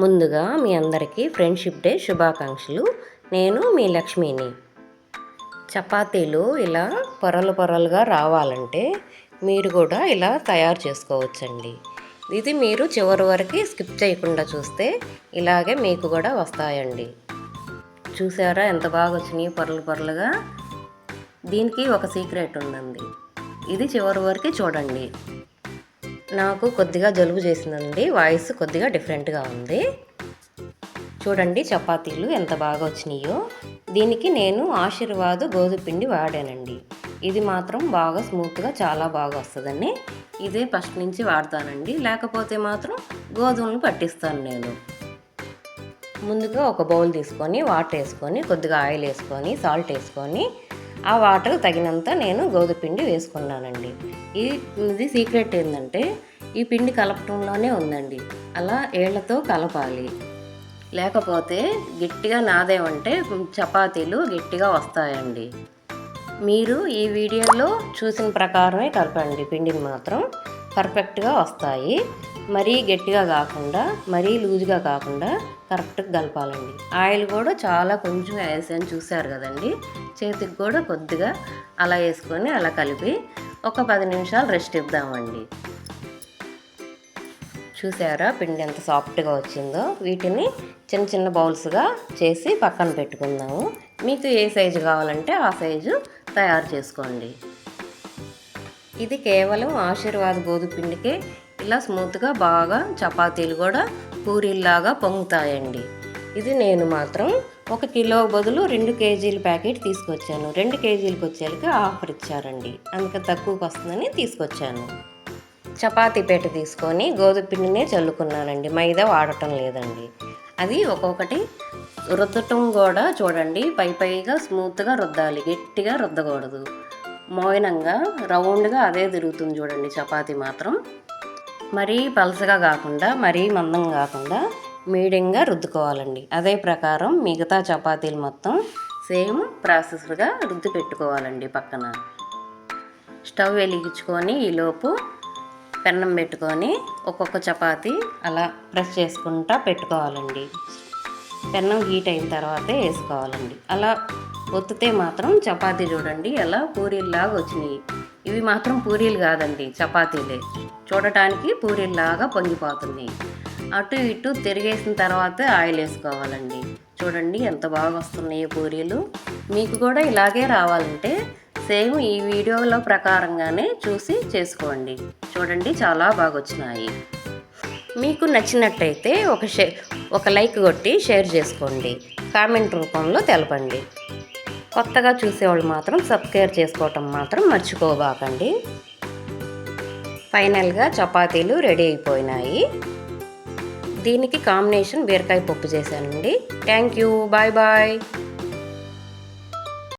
ముందుగా మీ అందరికీ friendship day శుభాకాంక్షలు. నేను మీ లక్ష్మిని. చపాతీలు ఇలా పొరలు పొరలుగా రావాలంటే మీరు కూడా ఇలా తయారు చేసుకోవచ్చండి. ఇది మీరు చివరి వరకు స్కిప్ చేయకుండా చూస్తే ఇలాగే మీకు కూడా వస్తాయండి. చూసారా ఎంత బాగా వచ్చినాయి పొరలు పొరలుగా. దీనికి ఒక సీక్రెట్ ఉందండి, ఇది చివరి వరకు చూడండి. నాకు కొద్దిగా జలుబు చేసిందండి, వాయిస్ కొద్దిగా డిఫరెంట్గా ఉంది. చూడండి చపాతీలు ఎంత బాగా వచ్చినాయో. దీనికి నేను ఆశీర్వాద్ గోధుమ పిండి వాడానండి. ఇది మాత్రం బాగా స్మూత్గా చాలా బాగా వస్తుందని ఇదే ఫస్ట్ నుంచి వాడతానండి. లేకపోతే మాత్రం గోధుమలు పట్టిస్తాను నేను. ముందుగా ఒక బౌల్ తీసుకొని వాటర్ వేసుకొని కొద్దిగా ఆయిల్ వేసుకొని సాల్ట్ వేసుకొని ఆ వాటర్ తగినంత నేను గోధుమ పిండి వేసుకున్నానండి. ఇది సీక్రెట్ ఏంటంటే ఈ పిండి కలపటంలోనే ఉందండి. అలా ఏళ్లతో కలపాలి, లేకపోతే గట్టిగా నాదేమంటే చపాతీలు గట్టిగా వస్తాయండి. మీరు ఈ వీడియోలో చూసిన ప్రకారమే కలపండి, పిండిని మాత్రం పర్ఫెక్ట్గా వస్తాయి. మరీ గట్టిగా కాకుండా మరీ లూజ్గా కాకుండా కరెక్ట్గా కలపాలండి. ఆయిల్ కూడా చాలా కొంచెం వేసాను, చూసారు కదండి. చేతికి కూడా కొద్దిగా అలా వేసుకొని అలా కలిపి ఒక 10 నిమిషాలు రెస్ట్ ఇద్దామండి. చూసారా పిండి ఎంత సాఫ్ట్గా వచ్చిందో. వీటిని చిన్న చిన్న బౌల్స్గా చేసి పక్కన పెట్టుకుందాము. మీకు ఏ సైజు కావాలంటే ఆ సైజు తయారు చేసుకోండి. ఇది కేవలం ఆశీర్వాద్ గోధుమ పిండికే ఇలా స్మూత్గా బాగా చపాతీలు కూడా పూరీల్లాగా పొంగుతాయండి. ఇది నేను మాత్రం 1 కిలో బదులు 2 కేజీల ప్యాకెట్ తీసుకొచ్చాను. 2 కేజీలకు వచ్చేకి ఆఫర్ ఇచ్చారండి, అందుకే తక్కువకి వస్తుందని తీసుకొచ్చాను. చపాతీ పీట తీసుకొని గోధుమ పిండినే చల్లుకున్నానండి, మైదా వాడటం లేదండి. అది ఒక్కొక్కటి రుద్దటం కూడా చూడండి, పైగా స్మూత్గా రుద్దాలి, గట్టిగా రుద్దకూడదు. మోయనంగా రౌండ్గా అదే తిరుగుతుంది చూడండి చపాతీ మాత్రం. మరీ పలసగా కాకుండా మరీ మందం కాకుండా మీడియంగా రుద్దుకోవాలండి. అదే ప్రకారం మిగతా చపాతీలు మొత్తం సేమ్ ప్రాసెస్గా రుద్ది పెట్టుకోవాలండి. పక్కన స్టవ్ వెలిగించుకొని ఈలోపు పెన్నం పెట్టుకొని ఒక్కొక్క చపాతీ అలా ప్రెస్ చేసుకుంటా పెట్టుకోవాలండి. పెన్నం హీట్ అయిన తర్వాతే వేసుకోవాలండి. అలా ఒత్తితే మాత్రం చపాతీ చూడండి ఎలా పూరీల్లాగా వచ్చినాయి. ఇవి మాత్రం పూరీలు కాదండి, చపాతీలే. చూడటానికి పూరీల్లాగా పొంగిపోతున్నాయి. అటు ఇటు తిరిగేసిన తర్వాత ఆయిల్ వేసుకోవాలండి. చూడండి ఎంత బాగా వస్తున్నాయి పూరీలు. మీకు కూడా ఇలాగే రావాలంటే సేమ్ ఈ వీడియోలో ప్రకారంగానే చూసి చేసుకోండి. చూడండి చాలా బాగా వచ్చినాయి. మీకు నచ్చినట్టయితే ఒక లైక్ కొట్టి షేర్ చేసుకోండి, కామెంట్ రూపంలో తెలపండి. కొత్తగా చూసేవాళ్ళు మాత్రం సబ్స్క్రైబ్ చేసుకోవటం మాత్రం మర్చిపోబాకండి. ఫైనల్గా చపాతీలు రెడీ అయిపోయినాయి. దీనికి కాంబినేషన్ బీరకాయ పప్పు చేశానండి. Thank you, bye bye.